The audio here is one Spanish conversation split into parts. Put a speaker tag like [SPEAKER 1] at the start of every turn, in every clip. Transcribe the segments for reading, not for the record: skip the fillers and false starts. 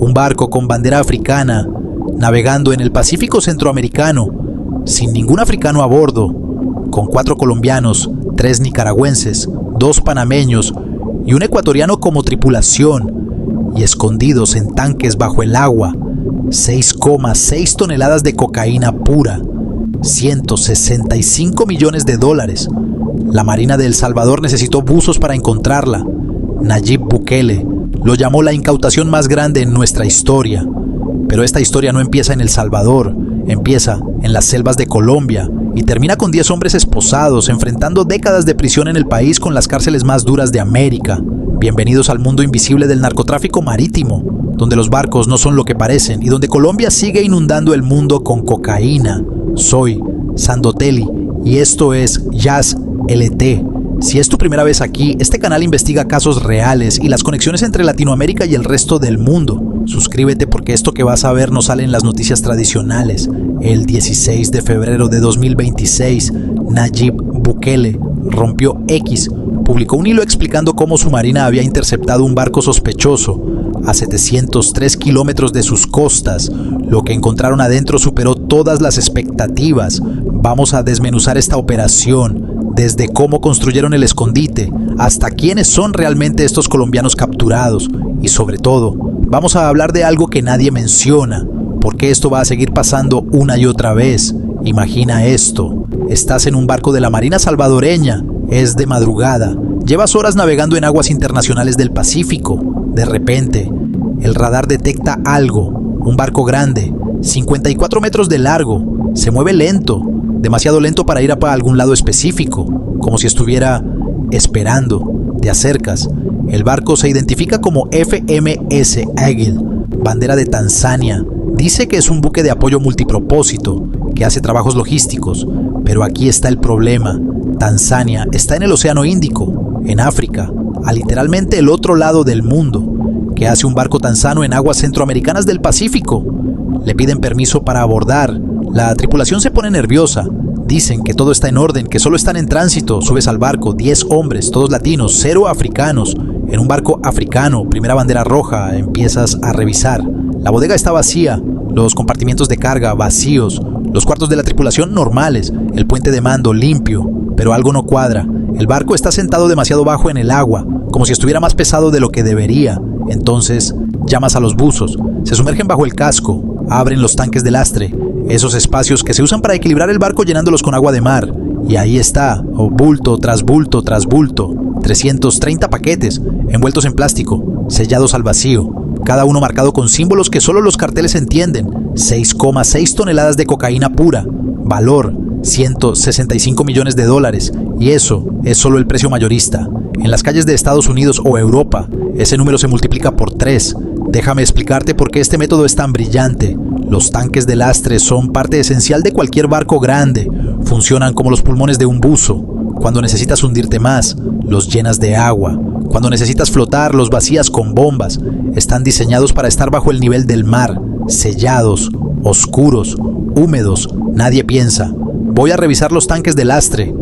[SPEAKER 1] Un barco con bandera africana, navegando en el Pacífico centroamericano, sin ningún africano a bordo, con 4 colombianos, 3 nicaragüenses, 2 panameños y un ecuatoriano como tripulación, y escondidos en tanques bajo el agua, 6,6 toneladas de cocaína pura, 165 millones de dólares. La Marina de El Salvador necesitó buzos para encontrarla. Nayib Bukele lo llamó la incautación más grande en nuestra historia. Pero esta historia no empieza en El Salvador, empieza en las selvas de Colombia y termina con 10 hombres esposados enfrentando décadas de prisión en el país con las cárceles más duras de América. Bienvenidos al mundo invisible del narcotráfico marítimo, donde los barcos no son lo que parecen y donde Colombia sigue inundando el mundo con cocaína. Soy Sandotelli y esto es Jazz LT. Si es tu primera vez aquí, este canal investiga casos reales y las conexiones entre Latinoamérica y el resto del mundo. Suscríbete porque esto que vas a ver no sale en las noticias tradicionales. El 16 de febrero de 2026, Nayib Bukele rompió X, publicó un hilo explicando cómo su marina había interceptado un barco sospechoso a 703 kilómetros de sus costas. Lo que encontraron adentro superó todas las expectativas. Vamos a desmenuzar esta operación, desde cómo construyeron el escondite hasta quiénes son realmente estos colombianos capturados y sobre todo, vamos a hablar de algo que nadie menciona, porque esto va a seguir pasando una y otra vez. Imagina esto, estás en un barco de la Marina salvadoreña, es de madrugada, llevas horas navegando en aguas internacionales del Pacífico. De repente, el radar detecta algo, un barco grande, 54 metros de largo, se mueve lento, demasiado lento para ir a algún lado específico, como si estuviera esperando. Te acercas. El barco se identifica como FMS Eagle, bandera de Tanzania. Dice que es un buque de apoyo multipropósito, que hace trabajos logísticos, pero aquí está el problema. Tanzania está en el Océano Índico, en África, a literalmente el otro lado del mundo. ¿Qué hace un barco tanzano en aguas centroamericanas del Pacífico? Le piden permiso para abordar. La tripulación se pone nerviosa. Dicen que todo está en orden, que solo están en tránsito. Subes al barco, 10 hombres, todos latinos, 0 africanos. En un barco africano, primera bandera roja, empiezas a revisar. La bodega está vacía, los compartimientos de carga vacíos, los cuartos de la tripulación normales, el puente de mando limpio, pero algo no cuadra. El barco está sentado demasiado bajo en el agua, como si estuviera más pesado de lo que debería. Entonces, llamas a los buzos, se sumergen bajo el casco, abren los tanques de lastre, esos espacios que se usan para equilibrar el barco llenándolos con agua de mar. Y ahí está, bulto tras bulto tras bulto, 330 paquetes, envueltos en plástico, sellados al vacío, cada uno marcado con símbolos que solo los carteles entienden. 6,6 toneladas de cocaína pura, valor 165 millones de dólares, y eso es solo el precio mayorista. En las calles de Estados Unidos o Europa, ese número se multiplica por 3. Déjame explicarte por qué este método es tan brillante. Los tanques de lastre son parte esencial de cualquier barco grande. Funcionan como los pulmones de un buzo. Cuando necesitas hundirte más, los llenas de agua. Cuando necesitas flotar, los vacías con bombas. Están diseñados para estar bajo el nivel del mar, sellados, oscuros, húmedos. Nadie piensa, voy a revisar los tanques de lastre,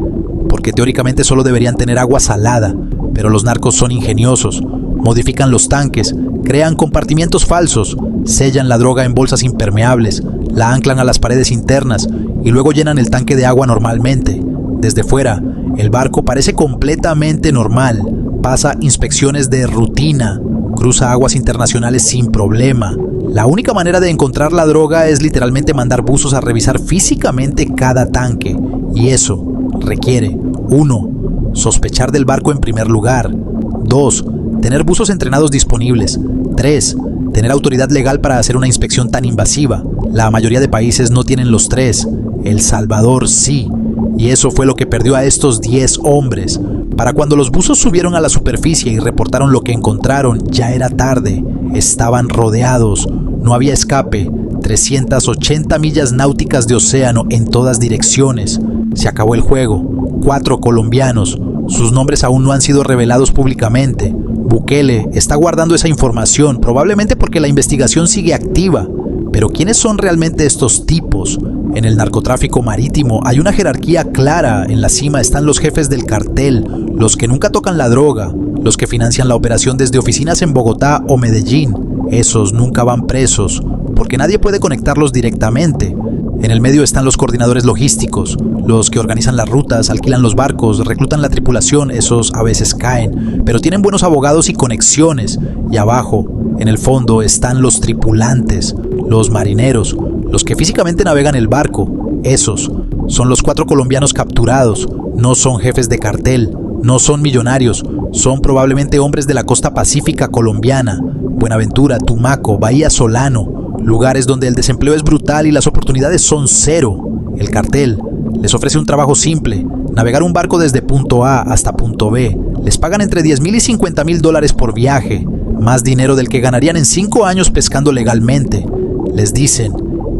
[SPEAKER 1] porque teóricamente solo deberían tener agua salada, pero los narcos son ingeniosos. Modifican los tanques, crean compartimientos falsos, sellan la droga en bolsas impermeables, la anclan a las paredes internas y luego llenan el tanque de agua normalmente. Desde fuera, el barco parece completamente normal, pasa inspecciones de rutina, cruza aguas internacionales sin problema. La única manera de encontrar la droga es literalmente mandar buzos a revisar físicamente cada tanque, y eso requiere 1. Sospechar del barco en primer lugar, 2. Tener buzos entrenados disponibles, 3. Tener autoridad legal para hacer una inspección tan invasiva. La mayoría de países no tienen los 3, El Salvador sí, y eso fue lo que perdió a estos 10 hombres. Para cuando los buzos subieron a la superficie y reportaron lo que encontraron, ya era tarde. Estaban rodeados, no había escape, 380 millas náuticas de océano en todas direcciones. Se acabó el juego. 4 colombianos, sus nombres aún no han sido revelados públicamente. Bukele está guardando esa información, probablemente porque la investigación sigue activa. Pero ¿quiénes son realmente estos tipos? En el narcotráfico marítimo hay una jerarquía clara. En la cima están los jefes del cartel, los que nunca tocan la droga, los que financian la operación desde oficinas en Bogotá o Medellín. Esos nunca van presos, porque nadie puede conectarlos directamente. En el medio están los coordinadores logísticos, los que organizan las rutas, alquilan los barcos, reclutan la tripulación. Esos a veces caen, pero tienen buenos abogados y conexiones. Y abajo, en el fondo, están los tripulantes, los marineros, los que físicamente navegan el barco. Esos son los 4 colombianos capturados. No son jefes de cartel, no son millonarios, son probablemente hombres de la costa pacífica colombiana, Buenaventura, Tumaco, Bahía Solano, lugares donde el desempleo es brutal y las oportunidades son cero. El cartel les ofrece un trabajo simple: navegar un barco desde punto A hasta punto B. Les pagan entre $10,000 y $50,000 por viaje, más dinero del que ganarían en 5 años pescando legalmente. Les dicen: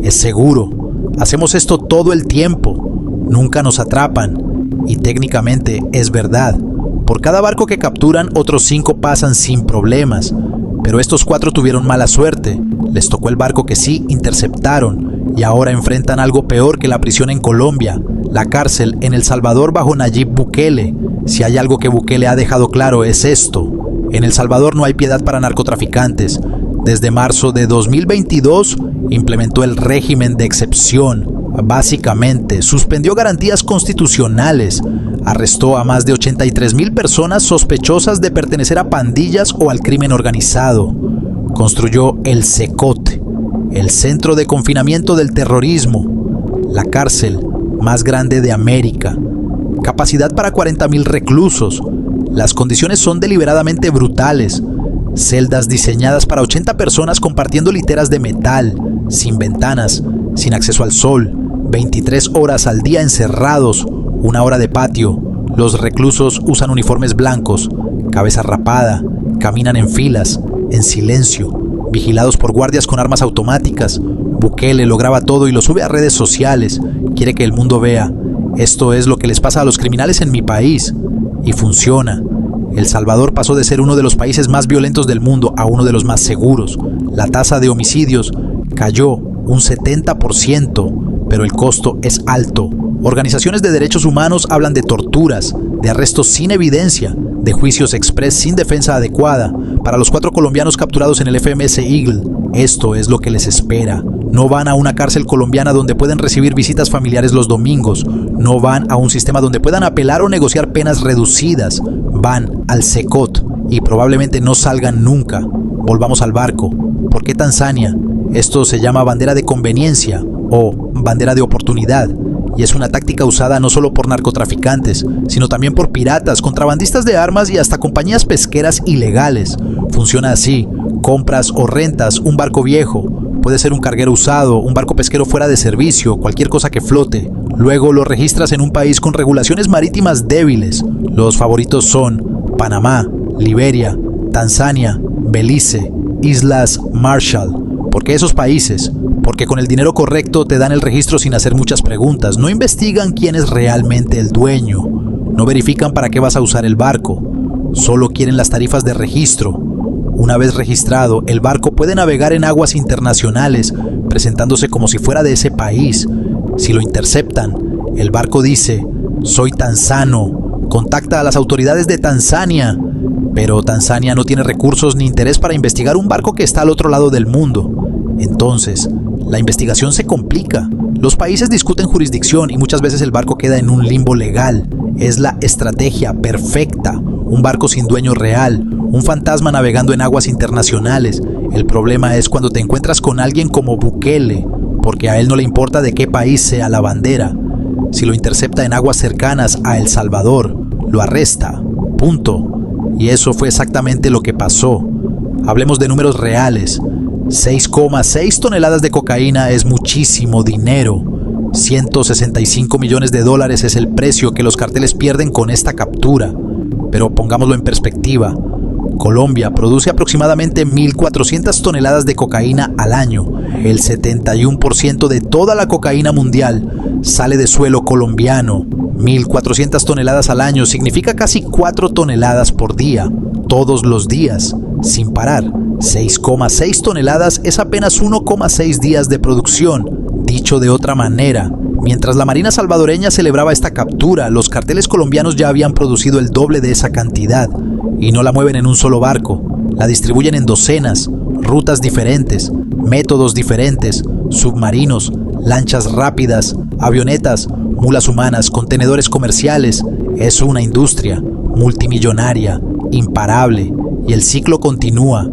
[SPEAKER 1] es seguro, hacemos esto todo el tiempo, nunca nos atrapan. Y técnicamente es verdad. Por cada barco que capturan, otros 5 pasan sin problemas. Pero estos 4 tuvieron mala suerte. Les tocó el barco que sí interceptaron y ahora enfrentan algo peor que la prisión en Colombia, la cárcel en El Salvador bajo Nayib Bukele. Si hay algo que Bukele ha dejado claro es esto: en El Salvador no hay piedad para narcotraficantes. Desde marzo de 2022 implementó el régimen de excepción. Básicamente, suspendió garantías constitucionales, arrestó a más de 83,000 personas sospechosas de pertenecer a pandillas o al crimen organizado. Construyó el CECOT, el Centro de Confinamiento del Terrorismo, la cárcel más grande de América. Capacidad para 40,000 reclusos. Las condiciones son deliberadamente brutales. Celdas diseñadas para 80 personas compartiendo literas de metal, sin ventanas, sin acceso al sol, 23 horas al día encerrados, 1 hora de patio. Los reclusos usan uniformes blancos, cabeza rapada, caminan en filas, en silencio, vigilados por guardias con armas automáticas. Bukele lo graba todo y lo sube a redes sociales. Quiere que el mundo vea: esto es lo que les pasa a los criminales en mi país. Y funciona. El Salvador pasó de ser uno de los países más violentos del mundo a uno de los más seguros. La tasa de homicidios cayó un 70%, pero el costo es alto. Organizaciones de derechos humanos hablan de torturas, de arrestos sin evidencia, de juicios express sin defensa adecuada. Para los 4 colombianos capturados en el FMS Eagle, esto es lo que les espera. No van a una cárcel colombiana donde pueden recibir visitas familiares los domingos. No van a un sistema donde puedan apelar o negociar penas reducidas. Van al CECOT y probablemente no salgan nunca. Volvamos al barco. ¿Por qué Tanzania? Esto se llama bandera de conveniencia o bandera de oportunidad. Y es una táctica usada no solo por narcotraficantes, sino también por piratas, contrabandistas de armas y hasta compañías pesqueras ilegales. Funciona así: compras o rentas un barco viejo, puede ser un carguero usado, un barco pesquero fuera de servicio, cualquier cosa que flote. Luego lo registras en un país con regulaciones marítimas débiles. Los favoritos son Panamá, Liberia, Tanzania, Belice, Islas Marshall. ¿Por qué esos países? Porque con el dinero correcto te dan el registro sin hacer muchas preguntas. No investigan quién es realmente el dueño. No verifican para qué vas a usar el barco. Solo quieren las tarifas de registro. Una vez registrado, el barco puede navegar en aguas internacionales, presentándose como si fuera de ese país. Si lo interceptan, el barco dice: soy tanzano, contacta a las autoridades de Tanzania. Pero Tanzania no tiene recursos ni interés para investigar un barco que está al otro lado del mundo. Entonces, la investigación se complica. Los países discuten jurisdicción y muchas veces el barco queda en un limbo legal. Es la estrategia perfecta. Un barco sin dueño real, un fantasma navegando en aguas internacionales. El problema es cuando te encuentras con alguien como Bukele, porque a él no le importa de qué país sea la bandera. Si lo intercepta en aguas cercanas a El Salvador, lo arresta. Punto. Y eso fue exactamente lo que pasó. Hablemos de números reales. 6,6 toneladas de cocaína es muchísimo dinero. $165 millones es el precio que los carteles pierden con esta captura. Pero pongámoslo en perspectiva. Colombia produce aproximadamente 1.400 toneladas de cocaína al año. El 71% de toda la cocaína mundial sale de suelo colombiano. 1.400 toneladas al año significa casi 4 toneladas por día, todos los días, sin parar. 6,6 toneladas es apenas 1,6 días de producción. Dicho de otra manera, mientras la Marina salvadoreña celebraba esta captura, los carteles colombianos ya habían producido el doble de esa cantidad. Y no la mueven en un solo barco, la distribuyen en docenas, rutas diferentes, métodos diferentes, submarinos, lanchas rápidas, avionetas, mulas humanas, contenedores comerciales. Es una industria multimillonaria, imparable, y el ciclo continúa.